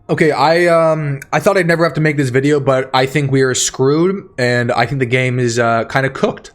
Okay, I thought I'd never have to make this video, but I think we are screwed, and I think the game is kind of cooked.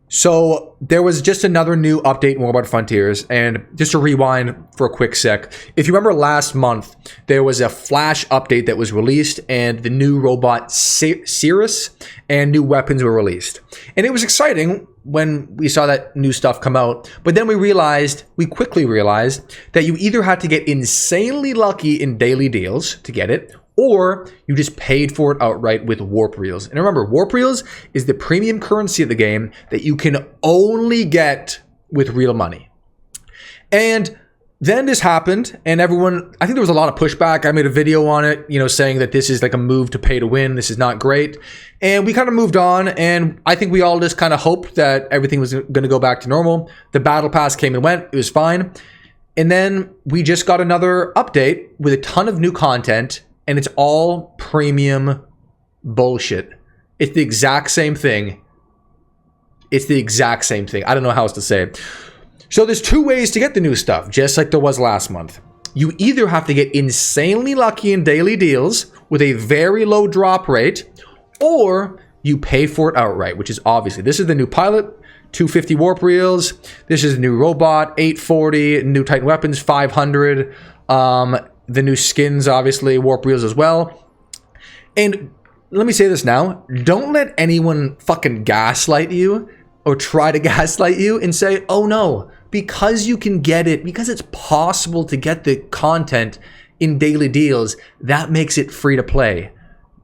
So there was just another new update in Warlord Frontiers, and just to rewind for a quick sec, if you remember last month, there was a flash update that was released, and the new robot Cirrus and new weapons were released. And it was exciting when we saw that new stuff come out, but then we quickly realized that you either had to get insanely lucky in daily deals to get it, or you just paid for it outright with warp reels. And remember, warp reels is the premium currency of the game that you can only get with real money. And then this happened, and everyone, I think there was a lot of pushback. I made a video on it, saying that this is like a move to pay to win. This is not great. And we kind of moved on, and I think we all just kind of hoped that everything was going to go back to normal. The battle pass came and went. It was fine. And then we just got another update with a ton of new content, and it's all premium bullshit. It's the exact same thing. I don't know how else to say it. So there's two ways to get the new stuff, just like there was last month. You either have to get insanely lucky in daily deals with a very low drop rate, or you pay for it outright, which is obviously, this is the new pilot, 250 warp reels. This is the new robot, 840, new Titan weapons, 500. The new skins, obviously, warp reels as well. And let me say this now. Don't let anyone fucking gaslight you or try to gaslight you and say, oh no, because you can get it, because it's possible to get the content in daily deals, that makes it free to play.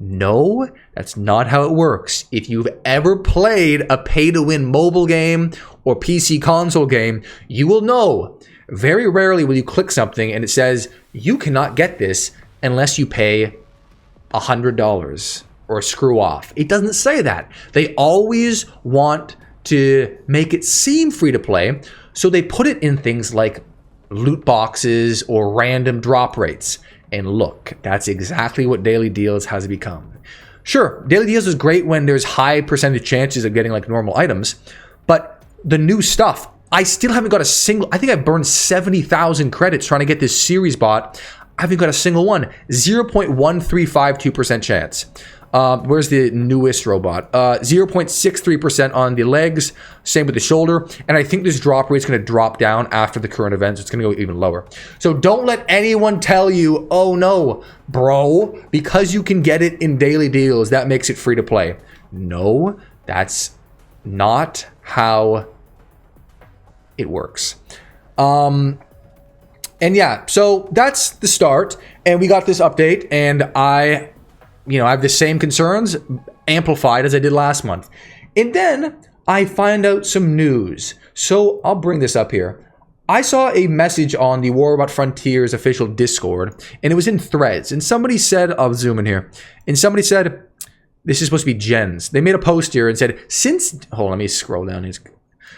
No, that's not how it works. If you've ever played a pay-to-win mobile game or PC console game, you will know very rarely will you click something and it says, you cannot get this unless you pay $100 or screw off. It doesn't say that. They always want to make it seem free to play, so they put it in things like loot boxes or random drop rates. And look, that's exactly what daily deals has become. Sure, daily deals is great when there's high percentage chances of getting like normal items, but the new stuff, I still haven't got a single, I think I burned 70,000 credits trying to get this series bot. I haven't got a single one. 0.1352% chance. Where's the newest robot? 0.63% on the legs, same with the shoulder, and I think this drop rate's going to drop down after the current event, so it's going to go even lower. So don't let anyone tell you, oh no, bro, because you can get it in daily deals, that makes it free to play. No, that's not how it works. And yeah, so that's the start, and we got this update, and I have the same concerns amplified as I did last month. And then I find out some news. So I'll bring this up here. I saw a message on the War About Frontiers official Discord, and it was in threads. And somebody said, I'll zoom in here. And somebody said, this is supposed to be Jen's. They made a post here and said, let me scroll down.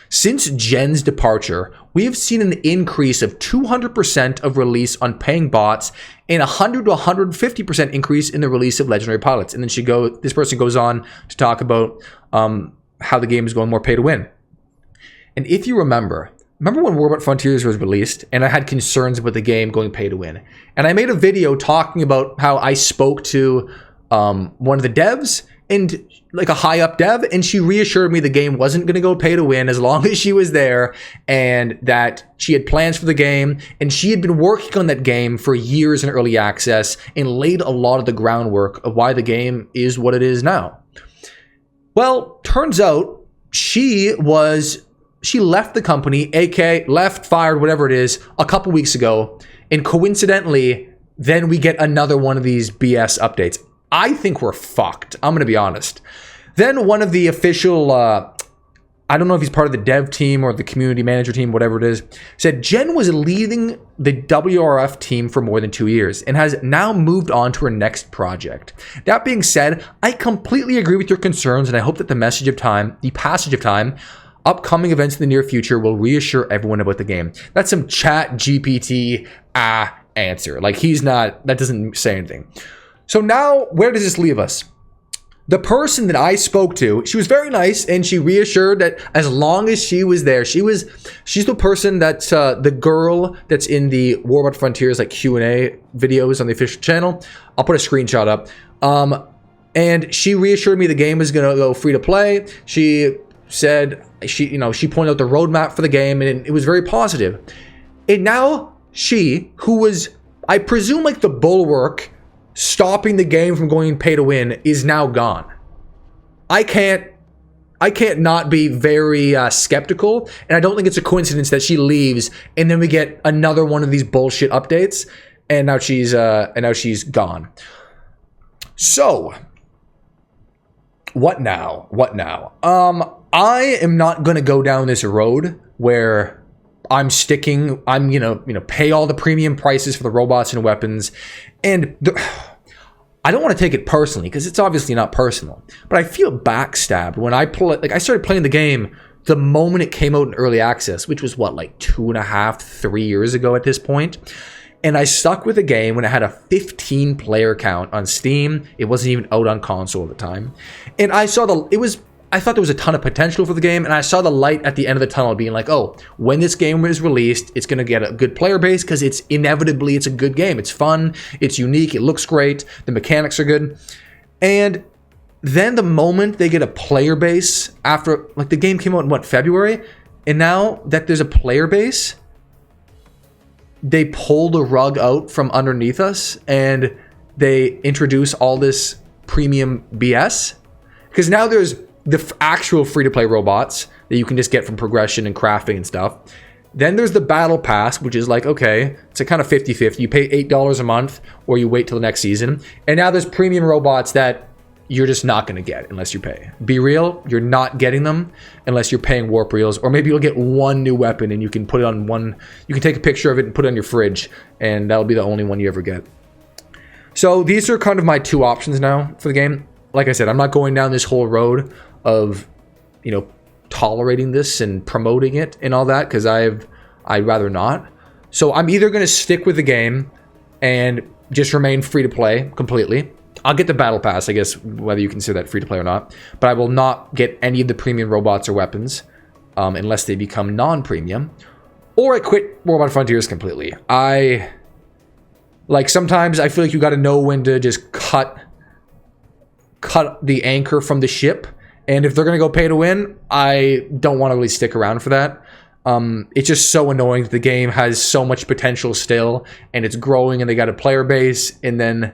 Since Jen's departure, we have seen an increase of 200% of release on paying bots and 100 to 150% increase in the release of legendary pilots. And then this person goes on to talk about how the game is going more pay to win. And if you remember when War About Frontiers was released, and I had concerns about the game going pay to win. And I made a video talking about how I spoke to one of the devs, and like a high up dev, and she reassured me the game wasn't going to go pay to win as long as she was there, and that she had plans for the game, and she had been working on that game for years in early access and laid a lot of the groundwork of why the game is what it is now. Well, turns out she left the company, aka left, fired, whatever it is, a couple weeks ago, and coincidentally, then we get another one of these BS updates. I think we're fucked. I'm going to be honest. Then one of the official, I don't know if he's part of the dev team or the community manager team, whatever it is, said Jen was leading the WRF team for more than 2 years and has now moved on to her next project. That being said, I completely agree with your concerns, and I hope that the passage of time, upcoming events in the near future will reassure everyone about the game. That's some chat GPT answer. Like that doesn't say anything. So now, where does this leave us? the person that I spoke to, she was very nice, and she reassured that as long as she was there, she's the person that's the girl that's in the War About Frontiers like Q&A videos on the official channel. I'll put a screenshot up. And she reassured me the game is gonna go free to play. She said she pointed out the roadmap for the game, and it was very positive. And now she, who was, I presume, like the bulwark stopping the game from going pay to win, is now gone. I can't not be very skeptical, and I don't think it's a coincidence that she leaves and then we get another one of these bullshit updates, and now she's gone. So, what now? I am not going to go down this road where I'm pay all the premium prices for the robots and weapons, and I don't want to take it personally because it's obviously not personal, but I feel backstabbed when I started playing the game the moment it came out in early access, which was what, like 2.5, 3 years ago at this point. And I stuck with the game when it had a 15 player count on Steam. It wasn't even out on console at the time. And I saw I thought there was a ton of potential for the game, and I saw the light at the end of the tunnel being like, oh, when this game is released, it's going to get a good player base because it's a good game. It's fun, it's unique, it looks great, the mechanics are good. And then the moment they get a player base after, like, the game came out in what, February? And now that there's a player base, they pull the rug out from underneath us and they introduce all this premium BS. Because now there's the actual free-to-play robots that you can just get from progression and crafting and stuff. Then there's the battle pass, which is like, okay, it's a kind of 50-50. You pay $8 a month or you wait till the next season. And now there's premium robots that you're just not going to get unless you pay. Be real, you're not getting them unless you're paying warp reels, or maybe you'll get one new weapon and you can put it on one, you can take a picture of it and put it on your fridge, and that'll be the only one you ever get. So these are kind of my two options now for the game. Like I said, I'm not going down this whole road of, tolerating this and promoting it and all that, because I'd rather not. So I'm either going to stick with the game and just remain free to play completely. I'll get the battle pass, I guess, whether you consider that free to play or not, but I will not get any of the premium robots or weapons unless they become non-premium, or I quit War About Frontiers completely. Sometimes I feel like you got to know when to just cut the anchor from the ship. And if they're going to go pay to win, I don't want to really stick around for that. It's just so annoying that the game has so much potential still, and it's growing, and they got a player base, and then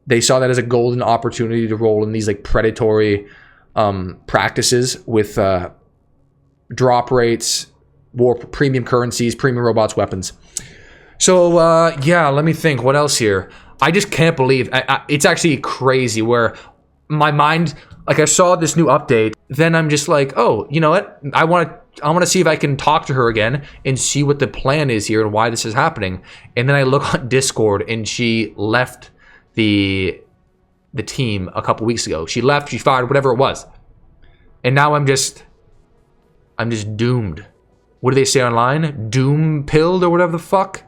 they saw that as a golden opportunity to roll in these like predatory practices with drop rates, premium currencies, premium robots, weapons. So yeah, let me think. What else here? I just can't believe it's actually crazy where my mind, like, I saw this new update, then I'm just like, oh, you know what? I want to see if I can talk to her again and see what the plan is here and why this is happening. And then I look on Discord, and she left the team a couple weeks ago. She left, she fired, whatever it was. And now I'm just doomed. What do they say online? Doom pilled or whatever the fuck?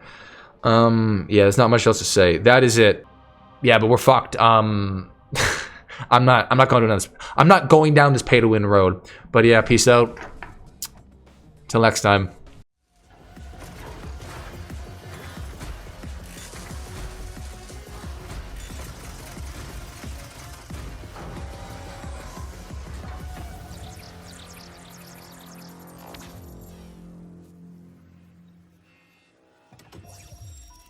Yeah, there's not much else to say. That is it. Yeah, but we're fucked. I'm not going down this pay to win road. But yeah, peace out. Till next time.